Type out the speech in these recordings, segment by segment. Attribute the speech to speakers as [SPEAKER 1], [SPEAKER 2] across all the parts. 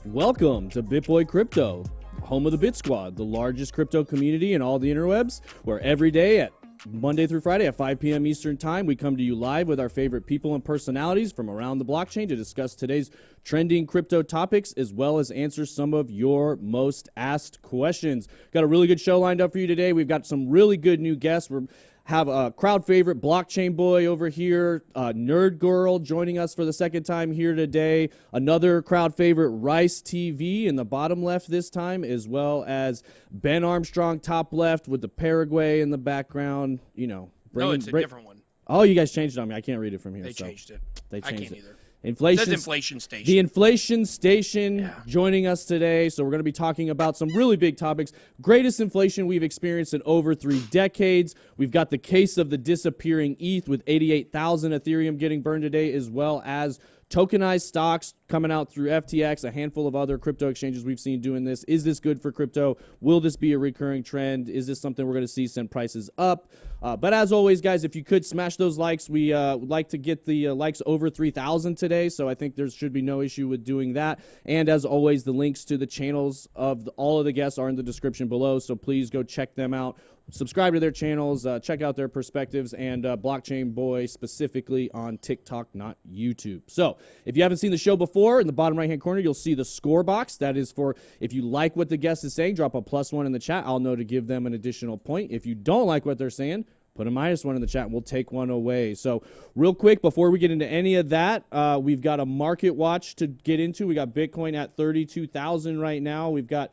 [SPEAKER 1] Welcome to BitBoy Crypto, home of the BitSquad, the largest crypto community in all the interwebs, where every day at Monday through Friday at 5 p.m. Eastern Time, we come to you live with our favorite people and personalities from around the blockchain to discuss today's trending crypto topics, as well as answer some of your most asked questions. Got a really good show lined up for you today. We've got some really good new guests. We have a crowd favorite blockchain boy over here, Nerd Girl joining us for the second time here today, another crowd favorite RiceTV in the bottom left this time, as well as Ben Armstrong top left with the Paraguay in the background. You know,
[SPEAKER 2] no, it's a different one.
[SPEAKER 1] Oh, you guys changed it on me. I can't read it from here.
[SPEAKER 2] They changed it.
[SPEAKER 1] They changed
[SPEAKER 2] I can't
[SPEAKER 1] it.
[SPEAKER 2] either.
[SPEAKER 1] Inflation.
[SPEAKER 2] It says Inflation Station.
[SPEAKER 1] The Inflation Station joining us today. So we're going to be talking about some really big topics. Greatest inflation we've experienced in over 3 decades. We've got the case of the disappearing ETH with 88,000 Ethereum getting burned today, as well as tokenized stocks coming out through FTX, a handful of other crypto exchanges we've seen doing this. Is this good for crypto? Will this be a recurring trend? Is this something we're going to see send prices up? But as always, guys, if you could smash those likes, we would like to get the likes over 3,000 today. So I think there should be no issue with doing that. And as always, the links to the channels of all of the guests are in the description below. So please go check them out. Subscribe to their channels, check out their perspectives, and Blockchain Boy specifically on TikTok, not YouTube. So if you haven't seen the show before, in the bottom right-hand corner, you'll see the score box. That is for if you like what the guest is saying, drop a +1 in the chat. I'll know to give them an additional point. If you don't like what they're saying, put a -1 in the chat, and we'll take one away. So real quick, before we get into any of that, we've got a market watch to get into. We got Bitcoin at 32,000 right now. We've got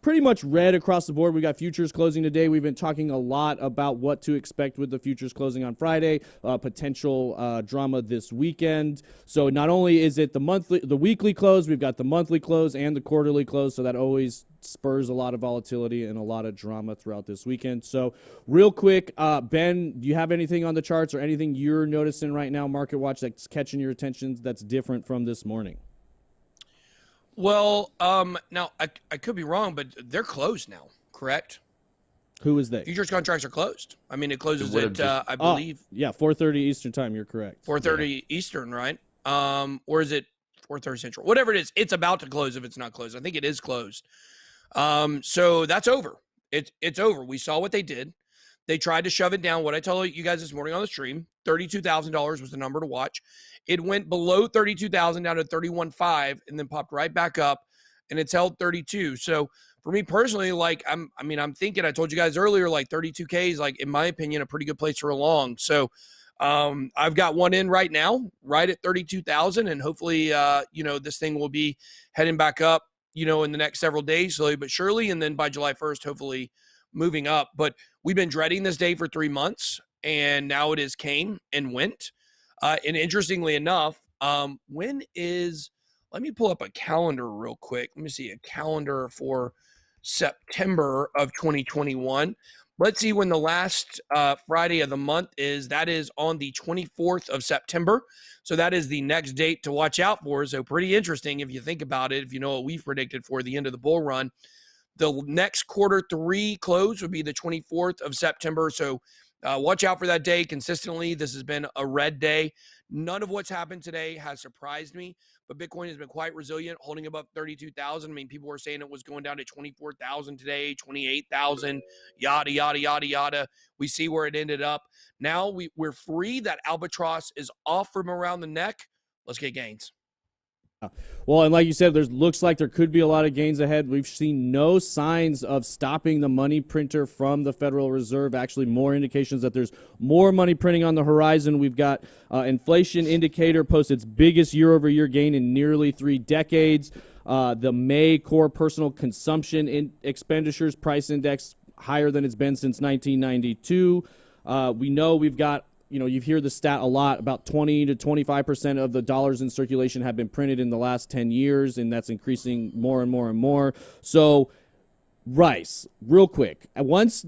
[SPEAKER 1] pretty much red across the board. We got futures closing today. We've been talking a lot about what to expect with the futures closing on Friday, potential drama this weekend. So not only is it the weekly close, we've got the monthly close and the quarterly close. So that always spurs a lot of volatility and a lot of drama throughout this weekend. So real quick, Ben, do you have anything on the charts or anything you're noticing right now, Market Watch, that's catching your attention that's different from this morning?
[SPEAKER 2] Well, now I could be wrong, but they're closed now, correct?
[SPEAKER 1] Who is they?
[SPEAKER 2] Futures contracts are closed. I mean, it closes at, I believe.
[SPEAKER 1] Yeah, 4:30 Eastern time. You're correct.
[SPEAKER 2] 4:30 Eastern, right? Or is it 4:30 Central? Whatever it is, it's about to close if it's not closed. I think it is closed. So that's over. It's over. We saw what they did. They tried to shove it down. What I told you guys this morning on the stream, $32,000 was the number to watch. It went below 32,000 down to 31.5 and then popped right back up, and it's held 32. So for me personally, like I'm thinking, I told you guys earlier, like 32K is, like, in my opinion, a pretty good place for a long. So I've got one in right now, right at 32,000, and hopefully, this thing will be heading back up, in the next several days, slowly but surely, and then by July 1st, hopefully moving up. But we've been dreading this day for 3 months, and now it is came and went. And interestingly enough, let me pull up a calendar real quick. Let me see a calendar for September of 2021. Let's see when the last Friday of the month is. That is on the 24th of September. So that is the next date to watch out for. So pretty interesting if you think about it, if you know what we've predicted for the end of the bull run. The next Q3 close would be the 24th of September. So watch out for that day consistently. This has been a red day. None of what's happened today has surprised me, but Bitcoin has been quite resilient, holding above 32,000. I mean, people were saying it was going down to 24,000 today, 28,000, yada, yada, yada, yada. We see where it ended up. Now we're free. That albatross is off from around the neck. Let's get gains.
[SPEAKER 1] Well, and like you said, looks like there could be a lot of gains ahead. We've seen no signs of stopping the money printer from the Federal Reserve. Actually, more indications that there's more money printing on the horizon. We've got inflation indicator post its biggest year-over-year gain in nearly 3 decades. The May core personal consumption expenditures price index higher than it's been since 1992. We know we've got, you hear the stat a lot, about 20 to 25% of the dollars in circulation have been printed in the last 10 years, and that's increasing more and more and more. So, Rice, real quick, once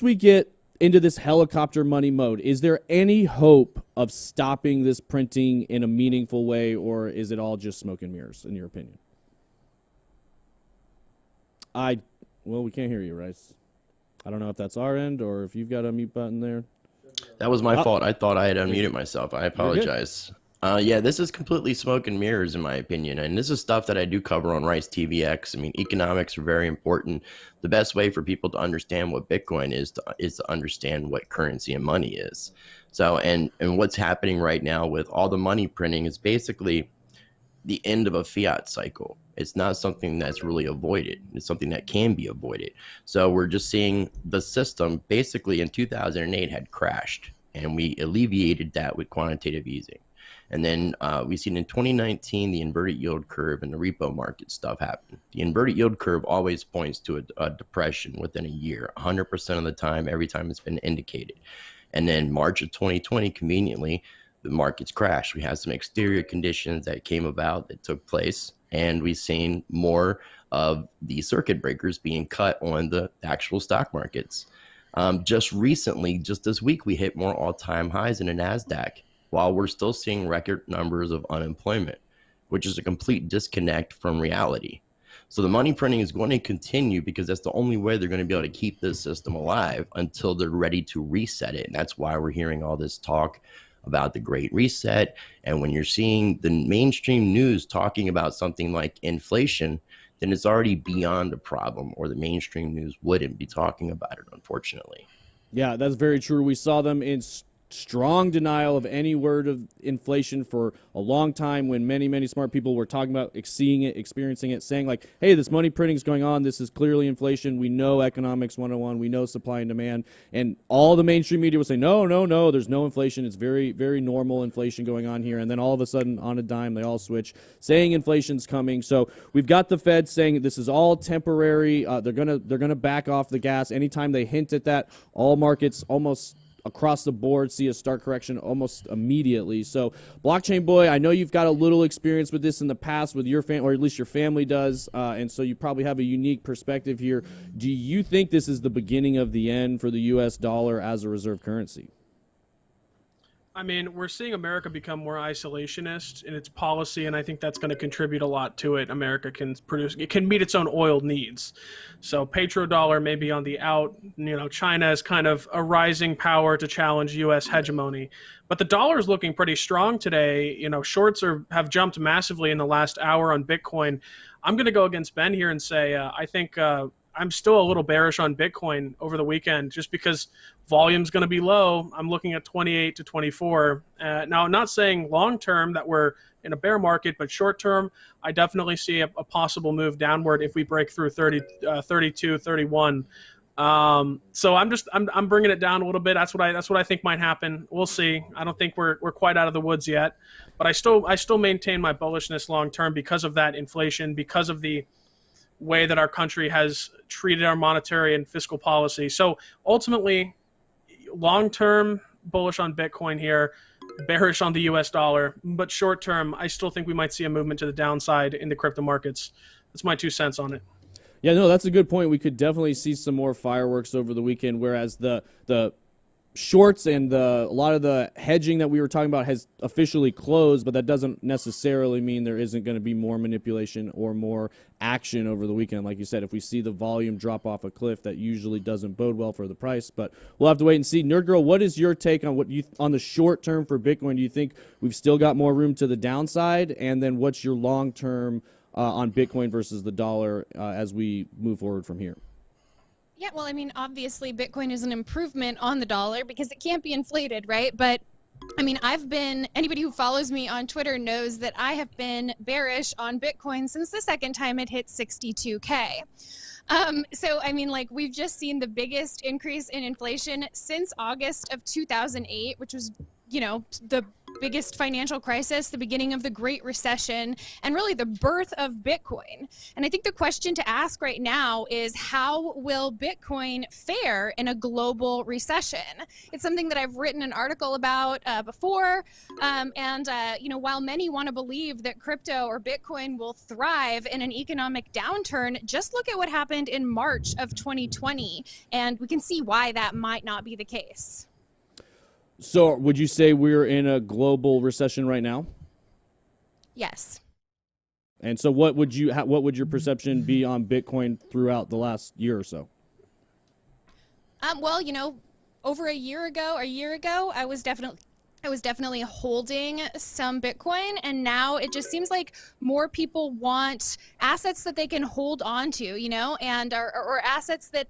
[SPEAKER 1] we get into this helicopter money mode, is there any hope of stopping this printing in a meaningful way, or is it all just smoke and mirrors, in your opinion? Well, we can't hear you, Rice. I don't know if that's our end or if you've got a mute button there.
[SPEAKER 3] That was my fault. I thought I had unmuted myself. I apologize. Yeah, this is completely smoke and mirrors in my opinion, and this is stuff that I do cover on RiceTVx. I mean, economics are very important. The best way for people to understand what Bitcoin is to understand what currency and money is. So, and what's happening right now with all the money printing is basically the end of a fiat cycle. It's not something that's really avoided. It's something that can be avoided. So we're just seeing the system basically in 2008 had crashed, and we alleviated that with quantitative easing. And then we've seen in 2019 the inverted yield curve and the repo market stuff happen. The inverted yield curve always points to a depression within a year, 100% of the time, every time it's been indicated. And then March of 2020, conveniently, the markets crashed. We had some exterior conditions that came about that took place, and we've seen more of the circuit breakers being cut on the actual stock markets. Just recently, just this week, we hit more all-time highs in the NASDAQ, while we're still seeing record numbers of unemployment, which is a complete disconnect from reality. So the money printing is going to continue because that's the only way they're going to be able to keep this system alive until they're ready to reset it. And that's why we're hearing all this talk about the Great Reset. And when you're seeing the mainstream news talking about something like inflation, then it's already beyond a problem, or the mainstream news wouldn't be talking about it, unfortunately.
[SPEAKER 1] Yeah, that's very true. We saw them in strong denial of any word of inflation for a long time, when many smart people were talking about seeing it, experiencing it, saying like, hey, this money printing is going on. This is clearly inflation. We know economics 101. We know supply and demand. And all the mainstream media was saying, no, there's no inflation. It's very normal inflation going on here. And then all of a sudden, on a dime, they all switch, saying inflation's coming. So we've got the Fed saying this is all temporary. They're gonna back off the gas. Anytime they hint at that, all markets almost across the board see a start correction almost immediately. So, Blockchain Boy, I know you've got a little experience with this in the past with your family, or at least your family does, and so you probably have a unique perspective here. Do you think this is the beginning of the end for the U.S. dollar as a reserve currency?
[SPEAKER 4] I mean, we're seeing America become more isolationist in its policy, and I think that's going to contribute a lot to it. America can meet its own oil needs. So petrodollar may be on the out. You know, China is kind of a rising power to challenge U.S. hegemony. But the dollar is looking pretty strong today. You know, shorts have jumped massively in the last hour on Bitcoin. I'm going to go against Ben here and say I think I'm still a little bearish on Bitcoin over the weekend, just because volume's going to be low. I'm looking at 28 to 24. Now, I'm not saying long term that we're in a bear market, but short term, I definitely see a possible move downward if we break through 30, 32, 31. So I'm bringing it down a little bit. That's what I think might happen. We'll see. I don't think we're quite out of the woods yet, but I still maintain my bullishness long term because of that inflation, because of the way that our country has treated our monetary and fiscal policy. So ultimately, long-term bullish on Bitcoin here, bearish on the US dollar, but short-term, I still think we might see a movement to the downside in the crypto markets. That's my 2 cents on it.
[SPEAKER 1] Yeah, no, that's a good point. We could definitely see some more fireworks over the weekend, whereas the shorts and a lot of the hedging that we were talking about has officially closed, but that doesn't necessarily mean there isn't going to be more manipulation or more action over the weekend. Like you said, if we see the volume drop off a cliff, that usually doesn't bode well for the price, but we'll have to wait and see. Nerd Girl, what is your take on on the short term for Bitcoin? Do you think we've still got more room to the downside? And then what's your long term on Bitcoin versus the dollar as we move forward from here?
[SPEAKER 5] Yeah, well, I mean, obviously Bitcoin is an improvement on the dollar because it can't be inflated, right? But I mean, anybody who follows me on Twitter knows that I have been bearish on Bitcoin since the second time it hit 62K. So, I mean, like, we've just seen the biggest increase in inflation since August of 2008, which was, you know, the biggest financial crisis, the beginning of the Great Recession, and really the birth of Bitcoin. And I think the question to ask right now is, how will Bitcoin fare in a global recession? It's something that I've written an article about before. You know, while many want to believe that crypto or Bitcoin will thrive in an economic downturn, just look at what happened in March of 2020, and we can see why that might not be the case.
[SPEAKER 1] So would you say we're in a global recession right now?
[SPEAKER 5] Yes.
[SPEAKER 1] And so what would your perception be on Bitcoin throughout the last year or so?
[SPEAKER 5] Well, you know, over a year ago, I was definitely I was definitely holding some Bitcoin, and now it just seems like more people want assets that they can hold on to, you know, and or assets that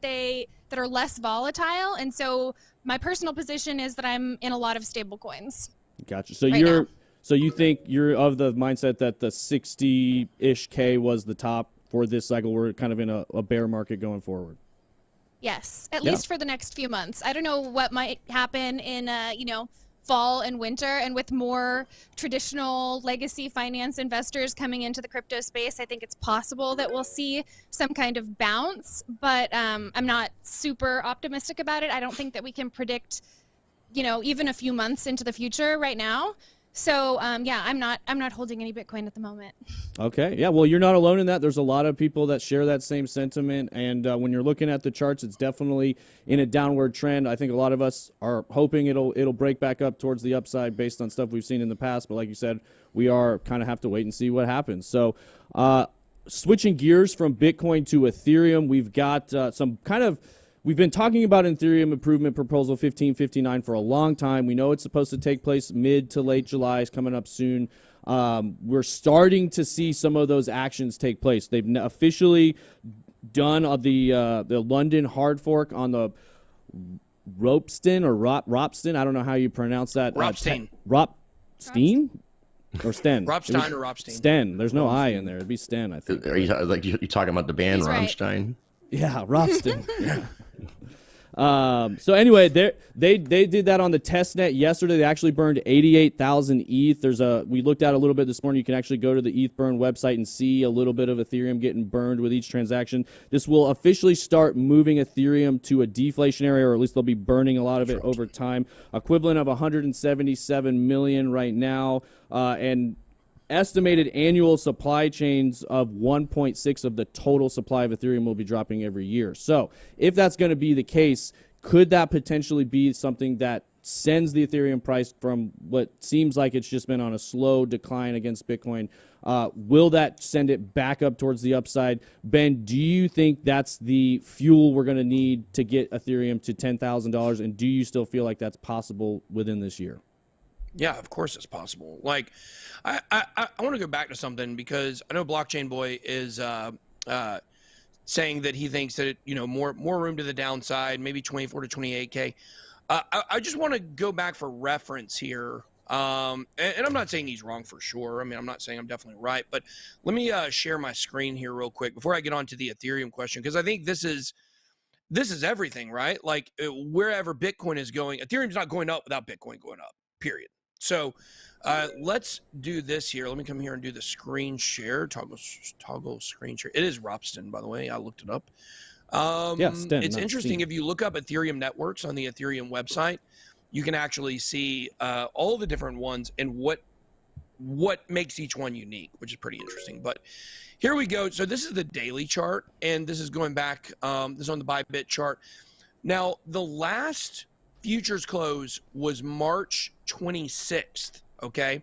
[SPEAKER 5] are less volatile. And so my personal position is that I'm in a lot of stable coins.
[SPEAKER 1] Gotcha. So
[SPEAKER 5] right
[SPEAKER 1] so you think you're of the mindset that the 60-ish K was the top for this cycle? We're kind of in a bear market going forward.
[SPEAKER 5] Yes, at least for the next few months. I don't know what might happen in, you know, fall and winter, and with more traditional legacy finance investors coming into the crypto space, I think it's possible that we'll see some kind of bounce, but I'm not super optimistic about it. I don't think that we can predict, you know, even a few months into the future right now. So yeah, I'm not holding any Bitcoin at the moment.
[SPEAKER 1] Okay. Yeah. Well, you're not alone in that. There's a lot of people that share that same sentiment. And when you're looking at the charts, it's definitely in a downward trend. I think a lot of us are hoping it'll break back up towards the upside based on stuff we've seen in the past. But like you said, we are kind of have to wait and see what happens. So switching gears from Bitcoin to Ethereum, we've got we've been talking about Ethereum improvement proposal 1559 for a long time. We know it's supposed to take place mid to late July. It's coming up soon. We're starting to see some of those actions take place. They've officially done the London hard fork on the Ropsten or Ropsten. I don't know how you pronounce that.
[SPEAKER 2] Ropstein.
[SPEAKER 1] Ropstein? Or Sten?
[SPEAKER 2] Ropstein or Ropstein.
[SPEAKER 1] Sten. There's no I in there. It'd be Sten, I think.
[SPEAKER 3] Are you talking about the band
[SPEAKER 5] He's right.
[SPEAKER 3] Rammstein?
[SPEAKER 1] Yeah, Ropsten. Yeah. So anyway, they did that on the test net yesterday. They actually burned 88,000 ETH. We looked at a little bit this morning. You can actually go to the ETH burn website and see a little bit of Ethereum getting burned with each transaction. This will officially start moving Ethereum to a deflationary, or at least they'll be burning a lot of it over time. Equivalent of 177 million right now, and estimated annual supply chains of 1.6 of the total supply of Ethereum will be dropping every year. So if that's going to be the case, could that potentially be something that sends the Ethereum price from what seems like it's just been on a slow decline against Bitcoin? Will that send it back up towards the upside? Ben, do you think that's the fuel we're going to need to get Ethereum to $10,000? And do you still feel like that's possible within this year?
[SPEAKER 2] Yeah, of course it's possible. Like, I want to go back to something, because I know Blockchain Boy is saying that he thinks that more room to the downside, maybe 24 to 28K. I just want to go back for reference here, and I'm not saying he's wrong for sure. I mean, I'm not saying I'm definitely right, but let me share my screen here real quick before I get on to the Ethereum question, because I think this is everything, right? Like, wherever Bitcoin is going, Ethereum's not going up without Bitcoin going up. Period. So let's do this here. Let me come here and do the screen share. Toggle screen share. It is Ropsten, by the way. I looked it up.
[SPEAKER 1] Sten,
[SPEAKER 2] it's interesting.
[SPEAKER 1] Steam.
[SPEAKER 2] If you look up Ethereum networks on the Ethereum website, you can actually see all the different ones and what makes each one unique, which is pretty interesting. But here we go. So this is the daily chart, and this is going back. This is on the ByBit chart. Now, the last futures close was March 26th, okay?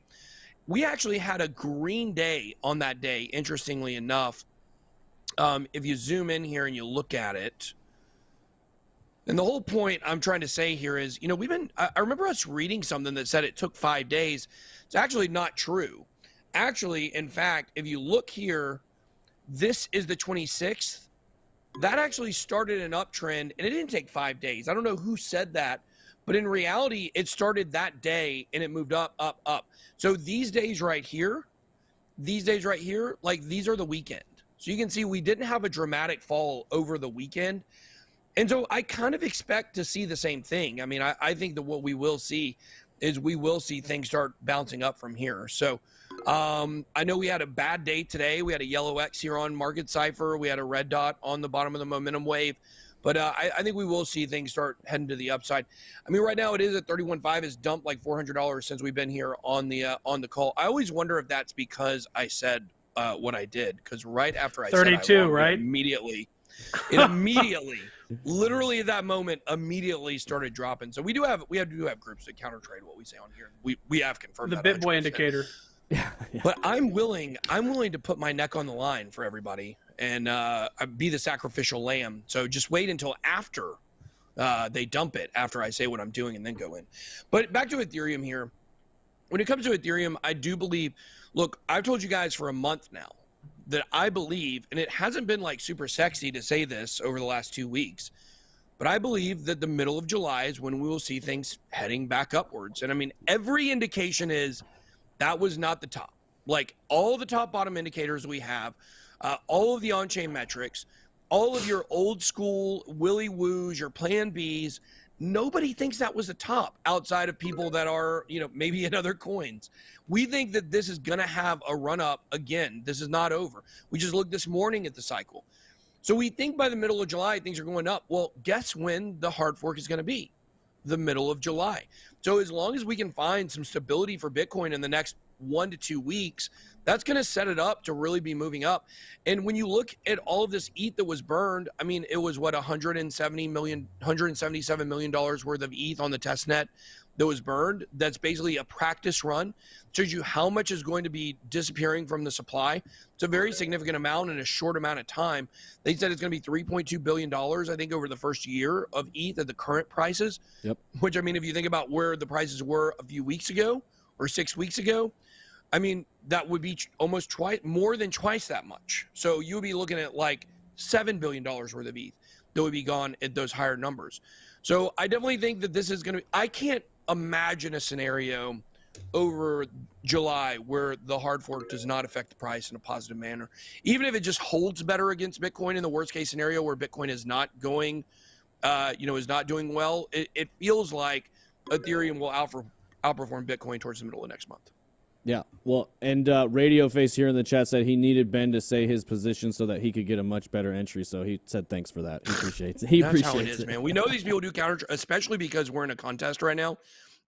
[SPEAKER 2] We actually had a green day on that day, interestingly enough. If you zoom in here and you look at it, and the whole point I'm trying to say here is, I remember us reading something that said it took 5 days. It's actually not true. Actually, in fact, if you look here, this is the 26th. That actually started an uptrend, and it didn't take 5 days. I don't know who said that, but in reality, it started that day, and it moved up, up, up. So these days right here, like, these are the weekend. So you can see we didn't have a dramatic fall over the weekend. And so I kind of expect to see the same thing. I mean, I think that what we will see is we will see things start bouncing up from here. So I know we had a bad day today. We had a yellow X here on Market Cipher. We had a red dot on the bottom of the momentum wave. But I think we will see things start heading to the upside. I mean, right now it is at 31.5. It's dumped like $400 since we've been here on the call. I always wonder if that's because I said what I did. Because right after I
[SPEAKER 4] 32,
[SPEAKER 2] said I won,
[SPEAKER 4] right?
[SPEAKER 2] It immediately, literally at that moment, immediately started dropping. So we do have groups that counter trade what we say on here. We have confirmed
[SPEAKER 4] The
[SPEAKER 2] that
[SPEAKER 4] BitBoy
[SPEAKER 2] 100%.
[SPEAKER 4] indicator.
[SPEAKER 1] Yeah.
[SPEAKER 2] But I'm willing to put my neck on the line for everybody and be the sacrificial lamb. So just wait until after they dump it, after I say what I'm doing, and then go in. But back to Ethereum here. when it comes to Ethereum, I do believe, look, I've told you guys for a month now that I believe, and it hasn't been like super sexy to say this over the last 2 weeks, but I believe that the middle of July is when we will see things heading back upwards. And I mean, every indication is that was not the top. Like all the top bottom indicators we have, all of the on-chain metrics, all of your old school Willy Woos, your Plan Bs, nobody thinks that was the top outside of people that are, you know, maybe in other coins. We think that this is going to have a run up again. This is not over. We just looked this morning at the cycle. So we think by the middle of July, things are going up. Well, guess when the hard fork is going to be? The middle of July. So as long as we can find some stability for Bitcoin in the next 1 to 2 weeks, that's going to set it up to really be moving up. And when you look at all of this ETH that was burned, I mean, it was what, $177 million worth of ETH on the testnet that was burned. That's basically a practice run. Shows you how much is going to be disappearing from the supply. It's a very significant amount in a short amount of time. They said it's going to be $3.2 billion, I think, over the first year of ETH at the current prices.
[SPEAKER 1] Yep.
[SPEAKER 2] Which, I mean, if you think about where the prices were a few weeks ago or 6 weeks ago, I mean, that would be almost more than twice that much. So you would be looking at like $7 billion worth of ETH that would be gone at those higher numbers. So I definitely think that this is going to, I can't imagine a scenario over July where the hard fork does not affect the price in a positive manner. Even if it just holds better against Bitcoin in the worst case scenario where Bitcoin is not going, is not doing well, it feels like Ethereum will outperform Bitcoin towards the middle of next month.
[SPEAKER 1] Yeah, well, and Radio Face here in the chat said he needed Ben to say his position so that he could get a much better entry. So he said thanks for that. He appreciates it.
[SPEAKER 2] That's how it is, man. We know these people do counter, especially because we're in a contest right now,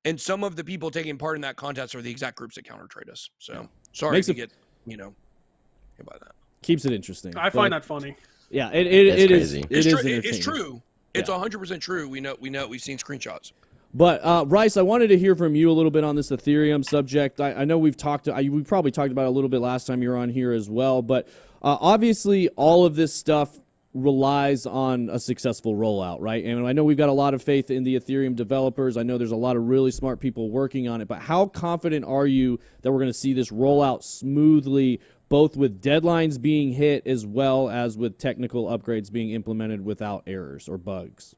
[SPEAKER 2] and some of the people taking part in that contest are the exact groups that counter trade us. So sorry to get hit by that.
[SPEAKER 1] Keeps it interesting.
[SPEAKER 4] I find that funny.
[SPEAKER 1] Yeah, it is.
[SPEAKER 2] It's true. It's 100% true. We know. We've seen screenshots.
[SPEAKER 1] But Rice, I wanted to hear from you a little bit on this Ethereum subject. I know we probably talked about it a little bit last time you were on here as well. But obviously, all of this stuff relies on a successful rollout, right? And I know we've got a lot of faith in the Ethereum developers. I know there's a lot of really smart people working on it. But how confident are you that we're going to see this roll out smoothly, both with deadlines being hit as well as with technical upgrades being implemented without errors or bugs?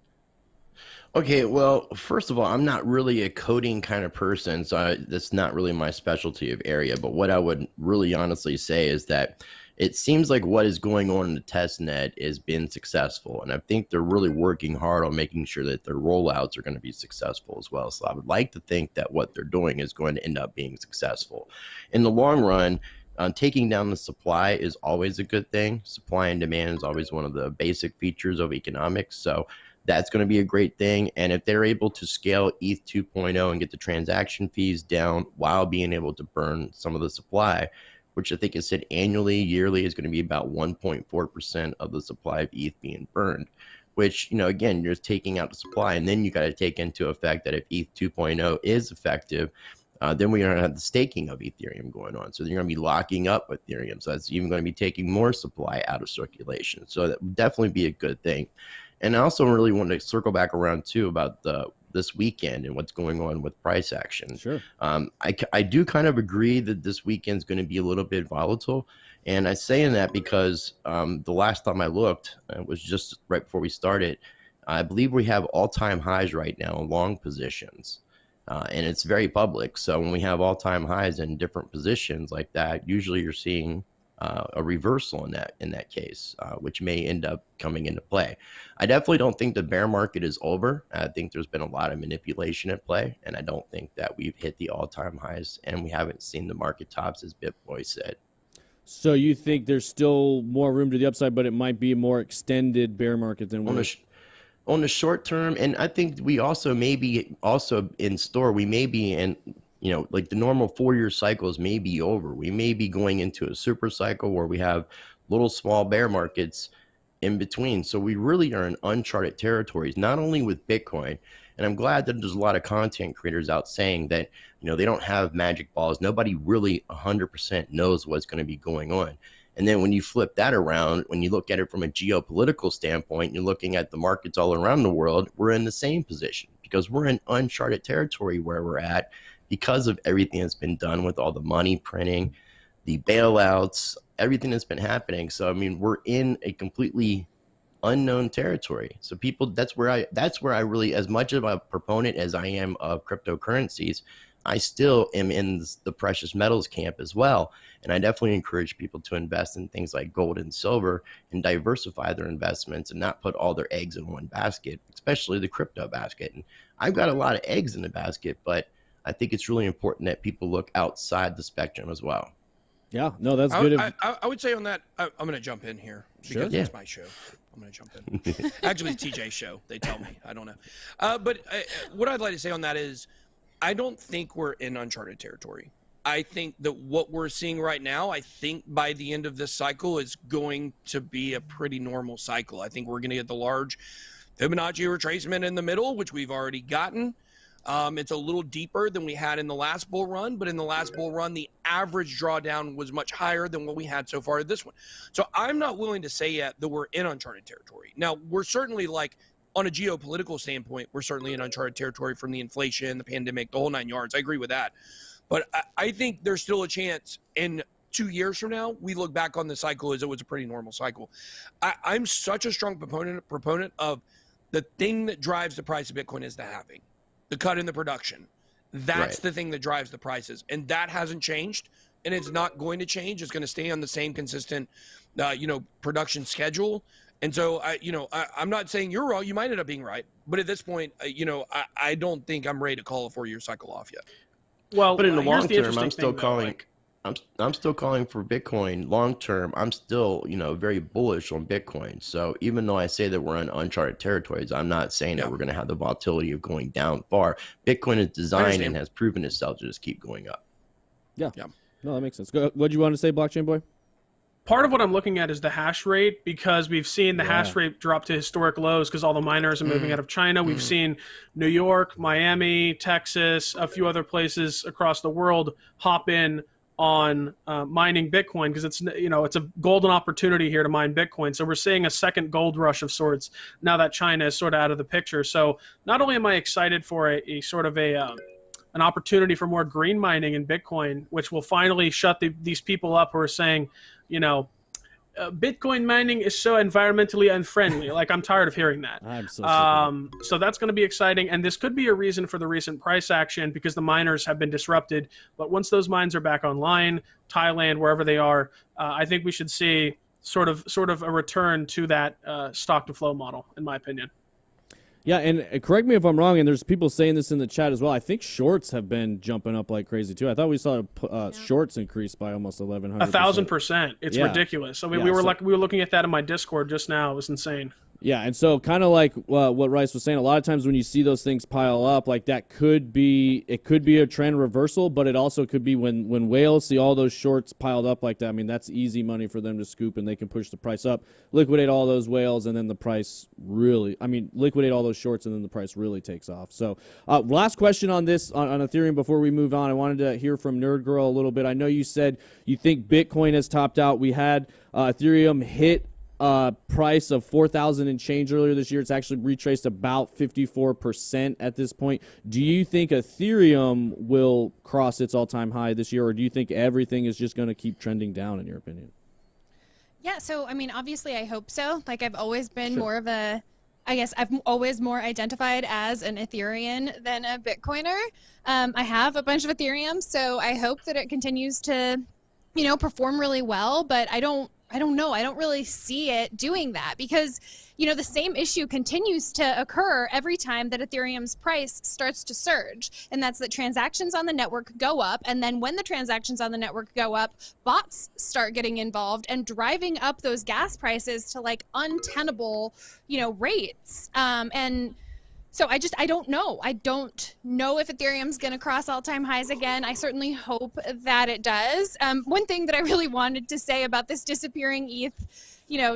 [SPEAKER 3] Okay, well, first of all, I'm not really a coding kind of person, so that's not really my specialty of area. But what I would really honestly say is that it seems like what is going on in the test net has been successful. And I think they're really working hard on making sure that their rollouts are going to be successful as well. So I would like to think that what they're doing is going to end up being successful. In the long run, taking down the supply is always a good thing. Supply and demand is always one of the basic features of economics. So that's going to be a great thing. And if they're able to scale ETH 2.0 and get the transaction fees down while being able to burn some of the supply, which I think is said annually, yearly is going to be about 1.4% of the supply of ETH being burned, which, again, you're just taking out the supply. And then you got to take into effect that if ETH 2.0 is effective, then we're going to have the staking of Ethereum going on. So you're going to be locking up Ethereum. So that's even going to be taking more supply out of circulation. So that would definitely be a good thing. And I also really want to circle back around, too, about this weekend and what's going on with price action.
[SPEAKER 1] Sure.
[SPEAKER 3] I do kind of agree that this weekend's going to be a little bit volatile. And I say in that because the last time I looked, it was just right before we started, I believe we have all-time highs right now in long positions. And it's very public. So when we have all-time highs in different positions like that, usually you're seeing a reversal in that case, which may end up coming into play. I definitely don't think the bear market is over. I think there's been a lot of manipulation at play, and I don't think that we've hit the all-time highs, and we haven't seen the market tops, as BitBoy said.
[SPEAKER 1] So you think there's still more room to the upside, but it might be a more extended bear market than
[SPEAKER 3] on the short term. And I think we also may be in store. We may be in, like the normal 4-year cycles may be over. We may be going into a super cycle where we have little small bear markets in between. So we really are in uncharted territories, not only with Bitcoin. And I'm glad that there's a lot of content creators out saying that, they don't have magic balls. Nobody really 100% knows what's going to be going on. And then when you flip that around, when you look at it from a geopolitical standpoint, you're looking at the markets all around the world, we're in the same position because we're in uncharted territory where we're at. because of everything that's been done with all the money printing, the bailouts, everything that's been happening. So, I mean, we're in a completely unknown territory. So people, that's where I really, as much of a proponent as I am of cryptocurrencies, I still am in the precious metals camp as well. And I definitely encourage people to invest in things like gold and silver and diversify their investments and not put all their eggs in one basket, especially the crypto basket. And I've got a lot of eggs in the basket, but I think it's really important that people look outside the spectrum as well.
[SPEAKER 1] Yeah, no, that's good.
[SPEAKER 2] I would say on that, I'm going to jump in here because it's my show. I'm going to jump in. Actually, it's TJ's show. They tell me. I don't know. But what I'd like to say on that is I don't think we're in uncharted territory. I think that what we're seeing right now, I think by the end of this cycle is going to be a pretty normal cycle. I think we're going to get the large Fibonacci retracement in the middle, which we've already gotten. It's a little deeper than we had in the last bull run, but in the last bull run, the average drawdown was much higher than what we had so far in this one. So I'm not willing to say yet that we're in uncharted territory. Now, we're certainly like, on a geopolitical standpoint, we're certainly in uncharted territory from the inflation, the pandemic, the whole 9 yards. I agree with that. But I think there's still a chance in 2 years from now, we look back on the cycle as it was a pretty normal cycle. I'm such a strong proponent of the thing that drives the price of Bitcoin is the halving. The cut in the production. That's the thing that drives the prices. And that hasn't changed. And it's not going to change. It's going to stay on the same consistent, production schedule. And so, I'm not saying you're wrong. You might end up being right. But at this point, I don't think I'm ready to call a 4-year cycle off yet.
[SPEAKER 3] Well, but in the long term, I'm still calling. I'm still calling for Bitcoin long term. I'm still, very bullish on Bitcoin. So even though I say that we're in uncharted territories, I'm not saying that we're going to have the volatility of going down far. Bitcoin is designed and has proven itself to just keep going up.
[SPEAKER 1] Yeah. No, that makes sense. What do you want to say, Blockchain Boy?
[SPEAKER 4] Part of what I'm looking at is the hash rate, because we've seen the hash rate drop to historic lows because all the miners are moving out of China. We've seen New York, Miami, Texas, a few other places across the world hop in on mining Bitcoin because it's a golden opportunity here to mine Bitcoin. So we're seeing a second gold rush of sorts now that China is sort of out of the picture. So not only am I excited for a sort of an opportunity for more green mining in Bitcoin, which will finally shut these people up who are saying, Bitcoin mining is so environmentally unfriendly. Like, I'm tired of hearing that.
[SPEAKER 1] I'm so sick of it.
[SPEAKER 4] So that's going to be exciting. And this could be a reason for the recent price action because the miners have been disrupted. But once those mines are back online, Thailand, wherever they are, I think we should see sort of a return to that stock to flow model, in my opinion.
[SPEAKER 1] Yeah, and correct me if I'm wrong, and there's people saying this in the chat as well. I think shorts have been jumping up like crazy too. I thought we saw shorts increase by almost 1,100%.
[SPEAKER 4] 1,000%. It's ridiculous. I mean, we were looking at that in my Discord just now. It was insane.
[SPEAKER 1] Yeah, and so kind of like what Rice was saying, a lot of times when you see those things pile up, like that could be a trend reversal, but it also could be when whales see all those shorts piled up like that. I mean, that's easy money for them to scoop, and they can push the price up, liquidate all those whales, and then the price liquidate all those shorts, and then the price really takes off. So last question on this, on Ethereum before we move on. I wanted to hear from Nerd Girl a little bit. I know you said you think Bitcoin has topped out. We had Ethereum hit price of 4,000 and change earlier this year. It's actually retraced about 54% at this point. Do you think Ethereum will cross its all-time high this year, or do you think everything is just going to keep trending down, in your opinion?
[SPEAKER 5] Yeah, so I mean, obviously I hope so. Like, I've always been I've always more identified as an Ethereum than a Bitcoiner. I have a bunch of Ethereum, so I hope that it continues to, perform really well, but I don't know. I don't really see it doing that because, the same issue continues to occur every time that Ethereum's price starts to surge. And that's that transactions on the network go up. And then when the transactions on the network go up, bots start getting involved and driving up those gas prices to like untenable, rates. And so I don't know. I don't know if Ethereum's going to cross all-time highs again. I certainly hope that it does. One thing that I really wanted to say about this disappearing ETH,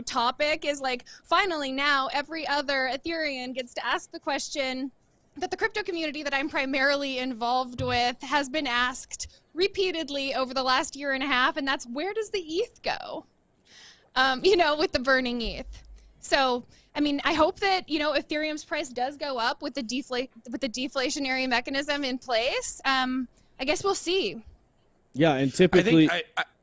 [SPEAKER 5] topic is like, finally now every other Ethereum gets to ask the question that the crypto community that I'm primarily involved with has been asked repeatedly over the last year and a half, and that's, where does the ETH go? With the burning ETH. So, I mean, I hope that, Ethereum's price does go up with the deflationary mechanism in place. I guess we'll see.
[SPEAKER 1] Yeah, and typically,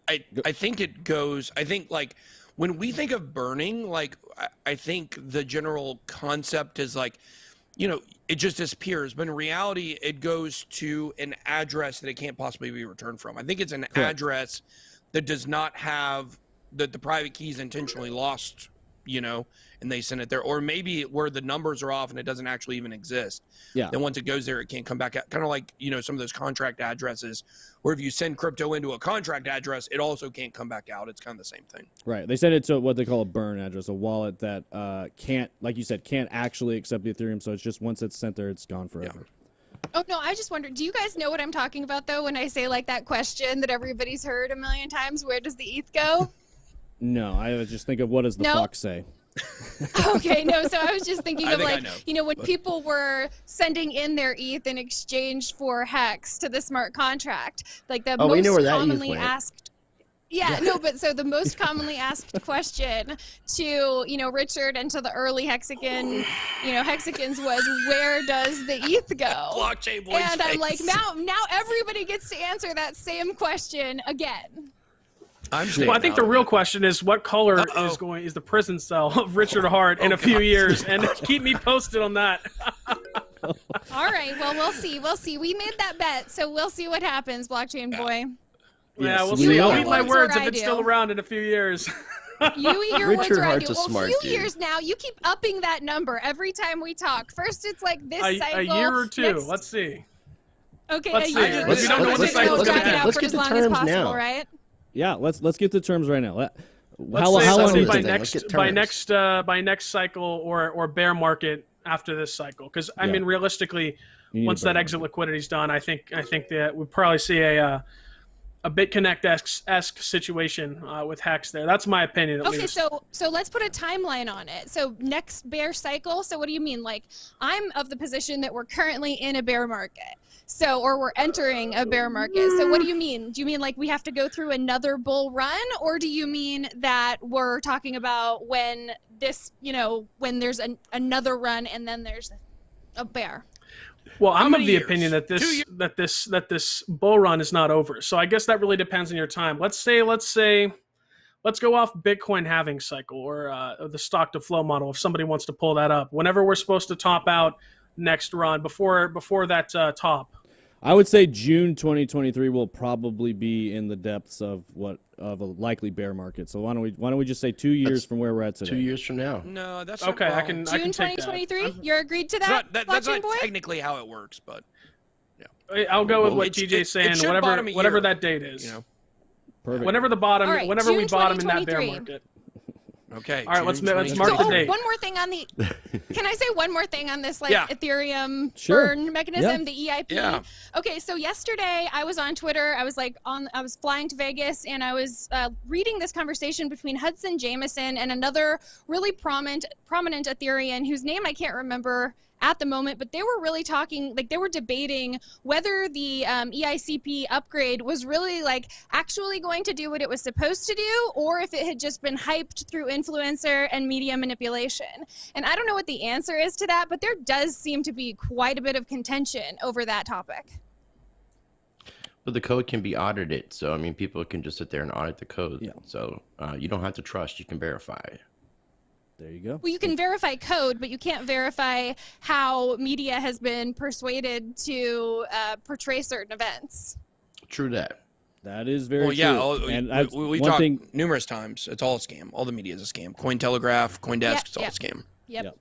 [SPEAKER 2] I think it goes. I think like when we think of burning, like I think the general concept is like, you know, it just disappears. But in reality, it goes to an address that it can't possibly be returned from. I think it's an address that does not have the private keys intentionally lost, you know, and they send it there. Or maybe where the numbers are off and it doesn't actually even exist.
[SPEAKER 1] Yeah.
[SPEAKER 2] Then once it goes there, it can't come back out. Kind of like, you know, some of those contract addresses where if you send crypto into a contract address, it also can't come back out. It's kind of the same thing.
[SPEAKER 1] right, they send it to what they call a burn address, a wallet that can't, like you said, can't actually accept the Ethereum. So it's just once it's sent there, it's gone forever.
[SPEAKER 5] Oh, no, I just wondered, do you guys know what I'm talking about, though, when I say, like, that question that everybody's heard a million times, where does the ETH go?
[SPEAKER 1] No, I was just think of what does the fox say?
[SPEAKER 5] Okay, no, so I was just thinking of, like, you know, when
[SPEAKER 2] but
[SPEAKER 5] people were sending in their ETH in exchange for Hex to the smart contract, like the
[SPEAKER 3] we know where
[SPEAKER 5] most
[SPEAKER 3] that ETH
[SPEAKER 5] commonly
[SPEAKER 3] went.
[SPEAKER 5] asked. Yeah, no, but so the most commonly asked question to, you know, Richard and to the early Hexicans was, where does the ETH go?
[SPEAKER 2] Blockchain boy's
[SPEAKER 5] And I'm like,
[SPEAKER 2] face.
[SPEAKER 5] now everybody gets to answer that same question again.
[SPEAKER 2] I'm
[SPEAKER 4] Well, I think the real question is what color is the prison cell of Richard Hart in a few years, and keep me posted on that.
[SPEAKER 5] All right, well, we'll see. We'll see. We made that bet, so we'll see what happens, blockchain boy.
[SPEAKER 1] Yes,
[SPEAKER 4] Yeah, we'll
[SPEAKER 1] we
[SPEAKER 4] see. I'll
[SPEAKER 1] will.
[SPEAKER 4] eat my
[SPEAKER 5] Words
[SPEAKER 4] words
[SPEAKER 5] or
[SPEAKER 4] if
[SPEAKER 5] I
[SPEAKER 4] it's
[SPEAKER 5] do.
[SPEAKER 4] still around in a few years.
[SPEAKER 5] You eat your
[SPEAKER 3] Richard
[SPEAKER 5] words or I
[SPEAKER 3] Hart's
[SPEAKER 5] do.
[SPEAKER 3] a
[SPEAKER 5] Well,
[SPEAKER 3] smart
[SPEAKER 5] few
[SPEAKER 3] dude.
[SPEAKER 5] years now. You keep upping that number every time we talk. First, it's like this
[SPEAKER 4] A
[SPEAKER 5] cycle.
[SPEAKER 4] year or two.
[SPEAKER 5] Next,
[SPEAKER 4] Let's see.
[SPEAKER 5] okay,
[SPEAKER 4] let's
[SPEAKER 5] a
[SPEAKER 4] see.
[SPEAKER 5] year.
[SPEAKER 4] We don't know what the
[SPEAKER 5] Let's
[SPEAKER 4] cycle's
[SPEAKER 5] drag
[SPEAKER 4] gonna
[SPEAKER 5] it
[SPEAKER 4] be.
[SPEAKER 5] out
[SPEAKER 3] Let's
[SPEAKER 5] for
[SPEAKER 3] get
[SPEAKER 5] as
[SPEAKER 3] the
[SPEAKER 5] long as
[SPEAKER 3] terms
[SPEAKER 5] possible,
[SPEAKER 3] now.
[SPEAKER 5] right?
[SPEAKER 1] Yeah, let's get the terms right now.
[SPEAKER 4] Let's
[SPEAKER 1] How
[SPEAKER 4] say,
[SPEAKER 1] long
[SPEAKER 3] let's
[SPEAKER 1] do you
[SPEAKER 3] say
[SPEAKER 1] think?
[SPEAKER 3] by next-
[SPEAKER 4] by next cycle or bear market after this cycle, because I mean realistically,
[SPEAKER 1] You need
[SPEAKER 4] once
[SPEAKER 1] a bear
[SPEAKER 4] that exit liquidity is done, I think that we'll probably see a BitConnect-esque situation with Hex there. That's my opinion, at
[SPEAKER 5] Okay,
[SPEAKER 4] least.
[SPEAKER 5] so let's put a timeline on it. So next bear cycle. So what do you mean? Like, I'm of the position that we're currently in a bear market. So, or we're entering a bear market. So what do you mean? Do you mean like we have to go through another bull run, or do you mean that we're talking about when this, you know, when there's another run and then there's a bear?
[SPEAKER 4] Well, I'm of
[SPEAKER 2] many
[SPEAKER 4] the
[SPEAKER 2] years?
[SPEAKER 4] opinion that
[SPEAKER 2] 2 years?
[SPEAKER 4] this bull run is not over. So I guess that really depends on your time. Let's go off Bitcoin halving cycle or the stock to flow model if somebody wants to pull that up. Whenever we're supposed to top out next run before that top.
[SPEAKER 1] I would say June 2023 will probably be in the depths of a likely bear market. So why don't we just say 2 years from where we're at today?
[SPEAKER 3] 2 years from now.
[SPEAKER 2] No, that's
[SPEAKER 4] Okay,
[SPEAKER 2] not,
[SPEAKER 4] I can
[SPEAKER 5] June
[SPEAKER 4] take that.
[SPEAKER 5] 2023. You're agreed to
[SPEAKER 2] That's
[SPEAKER 5] that,
[SPEAKER 2] not, that's
[SPEAKER 5] blockchain
[SPEAKER 2] not
[SPEAKER 5] boy?
[SPEAKER 2] technically how it works, but
[SPEAKER 4] I'll go with
[SPEAKER 3] Well,
[SPEAKER 4] what
[SPEAKER 2] it's-
[SPEAKER 4] TJ's saying.
[SPEAKER 2] it should bottom a
[SPEAKER 4] Whatever
[SPEAKER 2] year,
[SPEAKER 4] that date is.
[SPEAKER 2] you know.
[SPEAKER 1] Perfect.
[SPEAKER 4] Whenever the bottom,
[SPEAKER 5] All right,
[SPEAKER 4] whenever we
[SPEAKER 5] June
[SPEAKER 4] bottom in that bear
[SPEAKER 5] 2023.
[SPEAKER 4] market.
[SPEAKER 2] Okay.
[SPEAKER 4] All right, let's
[SPEAKER 2] June
[SPEAKER 4] mark the
[SPEAKER 2] 2023.
[SPEAKER 4] date.
[SPEAKER 5] One more thing on the. Can I say one more thing on this, like
[SPEAKER 2] Yeah.
[SPEAKER 5] Ethereum
[SPEAKER 1] Sure.
[SPEAKER 5] burn mechanism,
[SPEAKER 1] Yeah.
[SPEAKER 5] the EIP?
[SPEAKER 2] Yeah.
[SPEAKER 5] Okay, so yesterday I was on Twitter. I was flying to Vegas, and I was reading this conversation between Hudson Jameson and another really prominent Ethereum whose name I can't remember at the moment, but they were really talking, like they were debating whether the EICP upgrade was really like actually going to do what it was supposed to do, or if it had just been hyped through influencer and media manipulation. And I don't know what the answer is to that, but there does seem to be quite a bit of contention over that topic.
[SPEAKER 3] But the code can be audited, so I mean, people can just sit there and audit the code.
[SPEAKER 1] Yeah.
[SPEAKER 3] So you don't have to trust; you can verify.
[SPEAKER 1] There you go.
[SPEAKER 5] Well, you can verify code, but you can't verify how media has been persuaded to portray certain events.
[SPEAKER 3] True that.
[SPEAKER 1] That is very
[SPEAKER 2] Well, yeah,
[SPEAKER 1] true. And
[SPEAKER 2] we
[SPEAKER 1] one
[SPEAKER 2] talked
[SPEAKER 1] thing,
[SPEAKER 2] numerous times. It's all a scam. All the media is a scam. Cointelegraph, CoinDesk, it's all a scam.
[SPEAKER 5] Yep.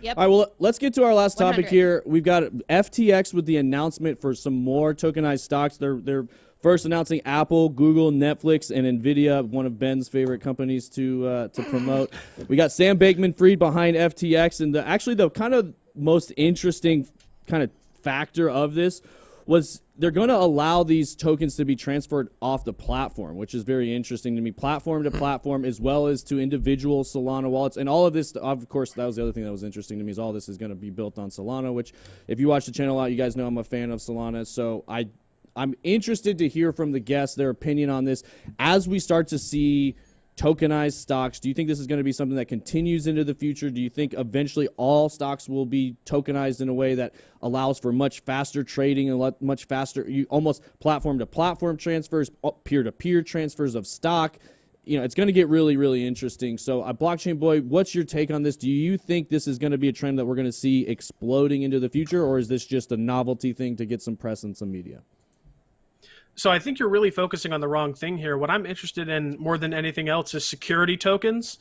[SPEAKER 1] all right, well, let's get to our last topic
[SPEAKER 5] 100.
[SPEAKER 1] here. We've got FTX with the announcement for some more tokenized stocks. They're first announcing Apple, Google, Netflix, and Nvidia, one of Ben's favorite companies to promote. We got Sam Bankman-Fried behind FTX, and the kind of most interesting kind of factor of this was they're going to allow these tokens to be transferred off the platform, which is very interesting to me, platform to platform, as well as to individual Solana wallets. And all of this, of course, that was the other thing that was interesting to me, is all this is going to be built on Solana, which if you watch the channel a lot, you guys know I'm a fan of Solana. So I'm interested to hear from the guests, their opinion on this, as we start to see tokenized stocks. Do you think this is going to be something that continues into the future? Do you think eventually all stocks will be tokenized in a way that allows for much faster trading and much faster, almost platform-to-platform transfers, peer-to-peer transfers of stock? It's going to get really, really interesting. So, Blockchain Boy, what's your take on this? Do you think this is going to be a trend that we're going to see exploding into the future, or is this just a novelty thing to get some press and some media?
[SPEAKER 4] So I think you're really focusing on the wrong thing here. What I'm interested in more than anything else is security tokens,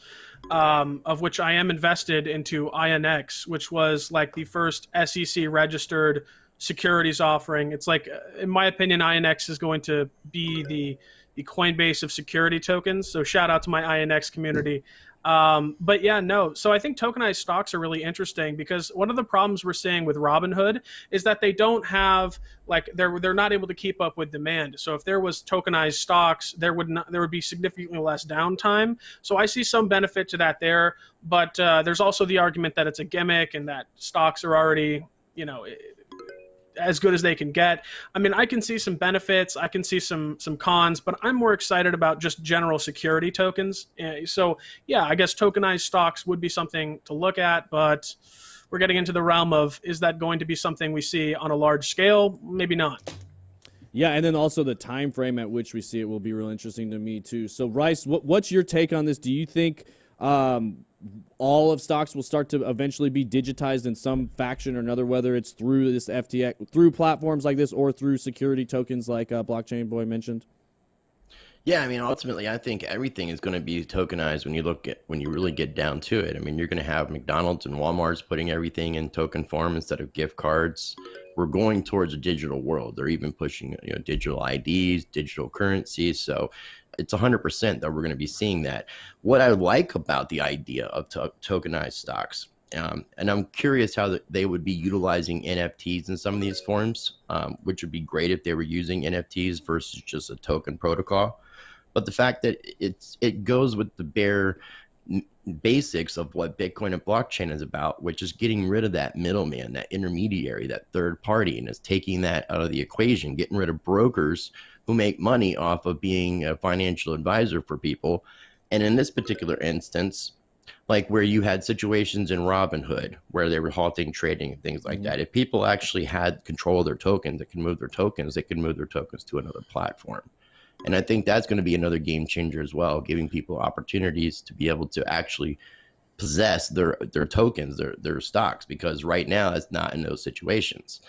[SPEAKER 4] of which I am invested into INX, which was like the first SEC registered securities offering. It's like, in my opinion, INX is going to be the Coinbase of security tokens. So shout out to my INX community. But yeah, no. So I think tokenized stocks are really interesting because one of the problems we're seeing with Robinhood is that they don't have, like, they're not able to keep up with demand. So if there was tokenized stocks, there would be significantly less downtime. So I see some benefit to that there, but there's also the argument that it's a gimmick and that stocks are already, as good as they can get. I mean, I can see some benefits, I can see some cons, but I'm more excited about just general security tokens. So yeah, I guess tokenized stocks would be something to look at, but we're getting into the realm of, is that going to be something we see on a large scale? Maybe not.
[SPEAKER 1] Yeah, and then also the time frame at which we see it will be real interesting to me too. So Rice, what's your take on this? Do you think all of stocks will start to eventually be digitized in some faction or another, whether it's through this FTX, through platforms like this, or through security tokens like Blockchain Boy mentioned?
[SPEAKER 3] Yeah, I mean, ultimately, I think everything is going to be tokenized when you really get down to it. I mean, you're going to have McDonald's and Walmart's putting everything in token form instead of gift cards. We're going towards a digital world. They're even pushing, digital IDs, digital currencies. So it's 100% that we're going to be seeing that. What I like about the idea of tokenized stocks, and I'm curious how they would be utilizing NFTs in some of these forms, which would be great if they were using NFTs versus just a token protocol. But the fact that it goes with the bare basics of what Bitcoin and blockchain is about, which is getting rid of that middleman, that intermediary, that third party, and is taking that out of the equation, getting rid of brokers who make money off of being a financial advisor for people. And in this particular instance, like where you had situations in Robinhood where they were halting trading and things like that, if people actually had control of their tokens, they could move their tokens to another platform. And I think that's going to be another game changer as well, giving people opportunities to be able to actually possess their tokens, their stocks, because right now it's not in those situations.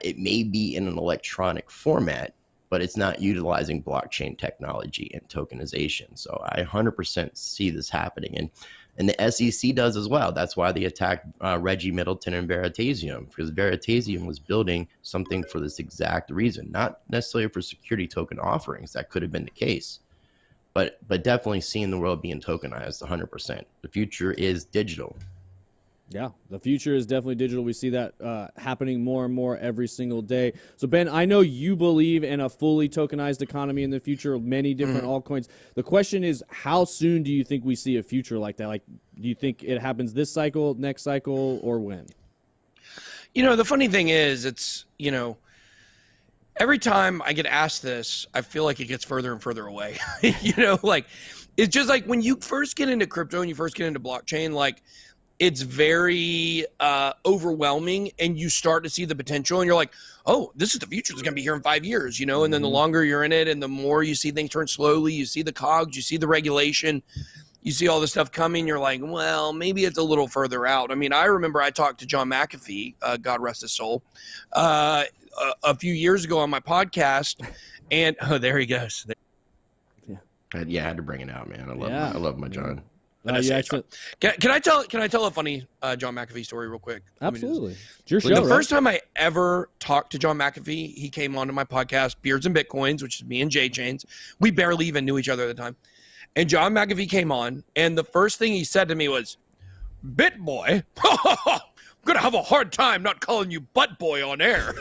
[SPEAKER 3] It may be in an electronic format, but it's not utilizing blockchain technology and tokenization. So I 100% see this happening. And the SEC does as well. That's why they attacked Reggie Middleton and Veritasium, because Veritasium was building something for this exact reason, not necessarily for security token offerings. That could have been the case, but definitely seeing the world being tokenized 100%. The future is digital.
[SPEAKER 1] Yeah, the future is definitely digital. We see that happening more and more every single day. So, Ben, I know you believe in a fully tokenized economy in the future of many different altcoins. The question is, how soon do you think we see a future like that? Like, do you think it happens this cycle, next cycle, or when?
[SPEAKER 2] The funny thing is, it's, every time I get asked this, I feel like it gets further and further away. It's just like when you first get into crypto and you first get into blockchain, like, it's very overwhelming, and you start to see the potential, and you're like, oh, this is the future. It's going to be here in 5 years, and then the longer you're in it and the more you see things turn slowly, you see the cogs, you see the regulation, you see all this stuff coming, you're like, well, maybe it's a little further out. I mean, I remember I talked to John McAfee, God rest his soul, a few years ago on my podcast, and there he goes.
[SPEAKER 3] Yeah, I had to bring it out, man. I love my John.
[SPEAKER 2] Can I tell a funny John McAfee story real quick?
[SPEAKER 1] Absolutely. It's your show,
[SPEAKER 2] the first time I ever talked to John McAfee, he came onto my podcast, Beards and Bitcoins, which is me and Jay Chains. We barely even knew each other at the time. And John McAfee came on, and the first thing he said to me was, "Bit boy, I'm going to have a hard time not calling you butt boy on air."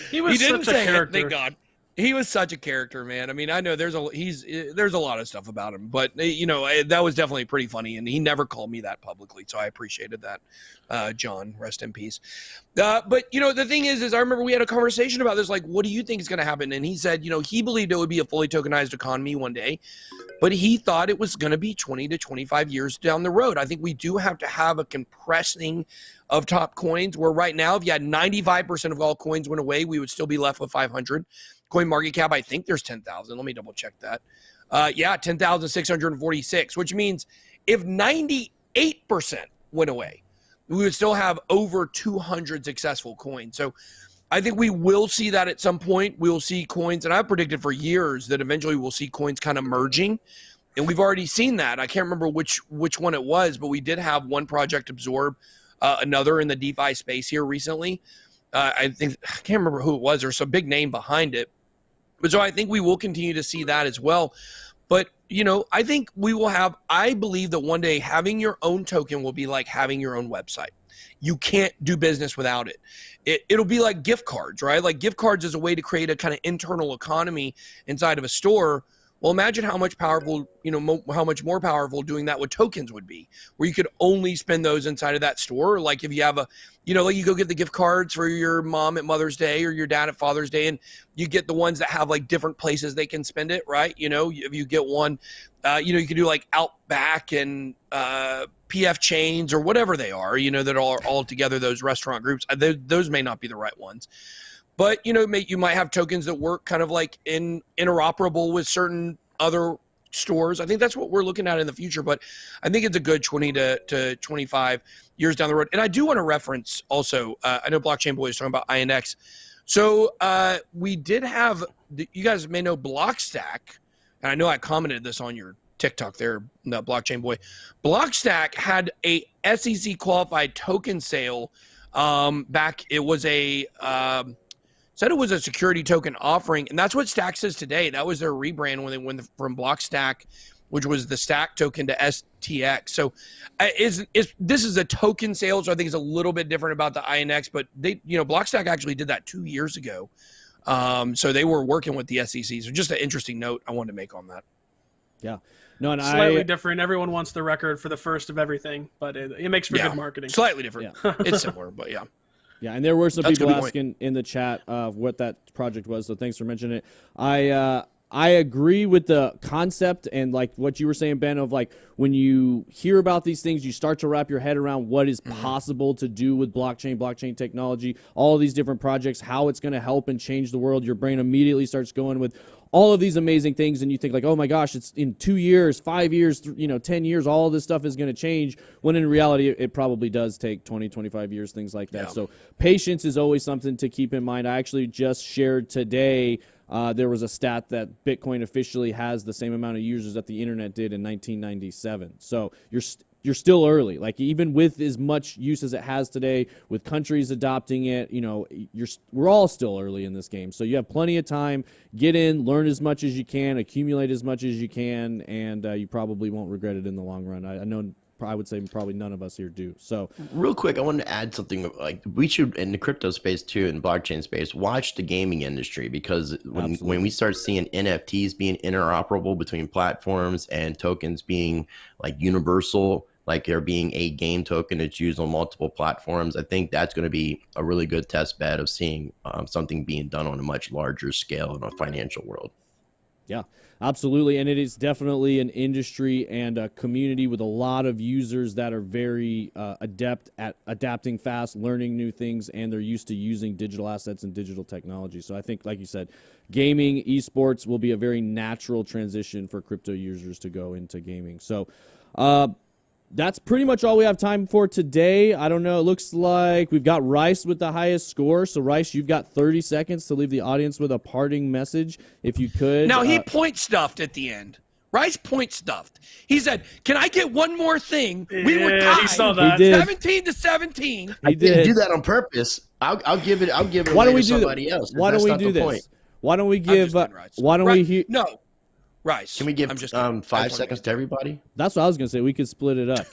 [SPEAKER 4] He was
[SPEAKER 2] he didn't
[SPEAKER 4] such a
[SPEAKER 2] say
[SPEAKER 4] character.
[SPEAKER 2] it, thank God. He was such a character, man. I mean, I know there's a lot of stuff about him, but that was definitely pretty funny, and he never called me that publicly, so I appreciated that. John, rest in peace. But the thing is I remember we had a conversation about this, like, what do you think is going to happen? And he said, he believed it would be a fully tokenized economy one day, but he thought it was going to be 20 to 25 years down the road. I think we do have to have a compressing of top coins, where right now, if you had 95% of all coins went away, we would still be left with 500. Coin market cap, I think there's 10,000. Let me double check that. 10,646, which means if 98% went away, we would still have over 200 successful coins. So I think we will see that at some point. We will see coins, and I've predicted for years that eventually we'll see coins kind of merging. And we've already seen that. I can't remember which one it was, but we did have one project absorb another in the DeFi space here recently. I can't remember who it was. There's some big name behind it. But so I think we will continue to see that as well. But, I think I believe that one day having your own token will be like having your own website. You can't do business without it. It'll be like gift cards, right? Like gift cards is a way to create a kind of internal economy inside of a store. Well, imagine how much powerful, how much more powerful doing that with tokens would be, where you could only spend those inside of that store. Like if you have like you go get the gift cards for your mom at Mother's Day or your dad at Father's Day, and you get the ones that have like different places they can spend it, right? If you get one, you can do like Outback and PF Chains or whatever they are, that are all together, those restaurant groups. Those may not be the right ones. But, you might have tokens that work kind of like interoperable with certain other stores. I think that's what we're looking at in the future. But I think it's a good 20 to 25 years down the road. And I do want to reference also, I know Blockchain Boy is talking about INX. So we did have, you guys may know Blockstack. And I know I commented this on your TikTok there, the Blockchain Boy. Blockstack had a SEC qualified token sale back. It was said it was a security token offering, and that's what Stacks is today. That was their rebrand when they went from Blockstack, which was the Stack token, to STX. So this is a token sale, so I think it's a little bit different about the INX, but Blockstack actually did that 2 years ago. So they were working with the SEC. So just an interesting note I wanted to make on that.
[SPEAKER 1] Yeah. No, and
[SPEAKER 4] slightly different. Everyone wants the record for the first of everything, but it makes for good marketing.
[SPEAKER 2] Slightly different. Yeah. It's similar, but yeah.
[SPEAKER 1] Yeah, and there were some people asking in the chat what that project was, so thanks for mentioning it. I agree with the concept and like what you were saying, Ben, of like when you hear about these things, you start to wrap your head around what is possible to do with blockchain technology, all of these different projects, how it's going to help and change the world. Your brain immediately starts going with all of these amazing things, and you think like, oh my gosh, it's in 2 years, 5 years, 10 years, all of this stuff is going to change, when in reality it probably does take 20, 25 years, things like that. Yeah. So patience is always something to keep in mind. I actually just shared today, there was a stat that Bitcoin officially has the same amount of users that the internet did in 1997. So you're still early. Like even with as much use as it has today, with countries adopting it, we're all still early in this game. So you have plenty of time. Get in, learn as much as you can, accumulate as much as you can, and you probably won't regret it in the long run. I know. I would say probably none of us here do. So
[SPEAKER 3] real quick, I wanted to add something. Like we should, in the crypto space too, in blockchain space, watch the gaming industry, because when we start seeing NFTs being interoperable between platforms and tokens being like universal, like there being a game token that's used on multiple platforms, I think that's going to be a really good test bed of seeing something being done on a much larger scale in a financial world.
[SPEAKER 1] Yeah, absolutely. And it is definitely an industry and a community with a lot of users that are very adept at adapting fast, learning new things, and they're used to using digital assets and digital technology. So I think, like you said, gaming, esports will be a very natural transition for crypto users to go into gaming. So that's pretty much all we have time for today. I don't know. It looks like we've got Rice with the highest score. So, Rice, you've got 30 seconds to leave the audience with a parting message, if you could.
[SPEAKER 2] Now, he point stuffed at the end. Rice point stuffed. He said, "Can I get one more thing? We would tie."
[SPEAKER 4] He saw that.
[SPEAKER 1] He did.
[SPEAKER 2] 17-17.
[SPEAKER 3] I didn't do that on purpose. I'll give it.
[SPEAKER 1] Why don't we
[SPEAKER 3] to
[SPEAKER 1] do
[SPEAKER 3] somebody else.
[SPEAKER 1] Why don't we do this?
[SPEAKER 3] Point.
[SPEAKER 1] Why don't we give? Why don't we hear?
[SPEAKER 2] No. Rice.
[SPEAKER 3] Can we give 5 seconds to everybody?
[SPEAKER 1] That's what I was going to say. We could split it up.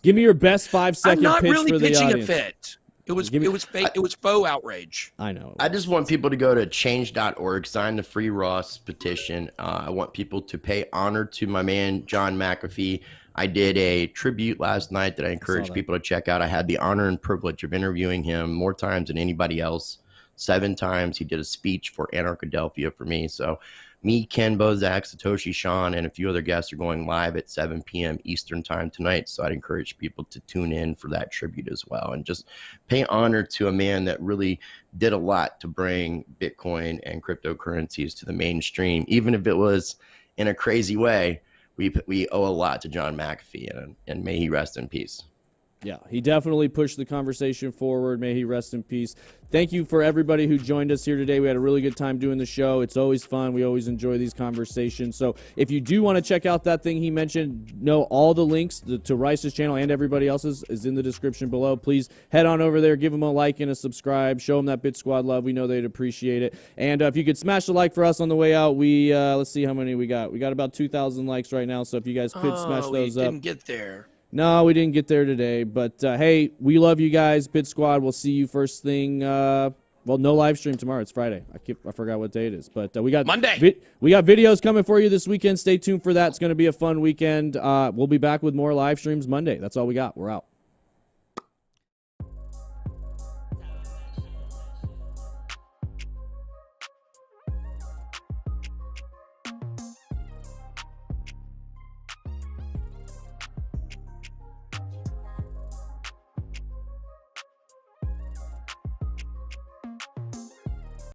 [SPEAKER 1] Give me your best 5-second pitch
[SPEAKER 2] really
[SPEAKER 1] for the audience.
[SPEAKER 2] I'm not really pitching a fit. It was fake. It was faux outrage.
[SPEAKER 1] I know.
[SPEAKER 3] I just want people to go to change.org, sign the free Ross petition. I want people to pay honor to my man, John McAfee. I did a tribute last night that I encourage people to check out. I had the honor and privilege of interviewing him more times than anybody else. 7 times. He did a speech for Anarchadelphia for me. So me, Ken Bozak, Satoshi Sean, and a few other guests are going live at 7 p.m. Eastern time tonight. So I'd encourage people to tune in for that tribute as well. And just pay honor to a man that really did a lot to bring Bitcoin and cryptocurrencies to the mainstream. Even if it was in a crazy way, we owe a lot to John McAfee, and may he rest in peace.
[SPEAKER 1] Yeah, he definitely pushed the conversation forward. May he rest in peace. Thank you for everybody who joined us here today. We had a really good time doing the show. It's always fun. We always enjoy these conversations. So if you do want to check out that thing he mentioned, all the links to Rice's channel and everybody else's is in the description below. Please head on over there, give them a like and a subscribe. Show them that BitSquad love. We know they'd appreciate it. And if you could smash the like for us on the way out, let's see how many we got. We got about 2,000 likes right now. So if you guys could smash those up.
[SPEAKER 2] Didn't get there.
[SPEAKER 1] No, we didn't get there today, but hey, we love you guys. BitSquad, we'll see you first thing. Well, no live stream tomorrow. It's Friday. I forgot what day it is, but we got
[SPEAKER 2] Monday.
[SPEAKER 1] We got videos coming for you this weekend. Stay tuned for that. It's going to be a fun weekend. We'll be back with more live streams Monday. That's all we got. We're out.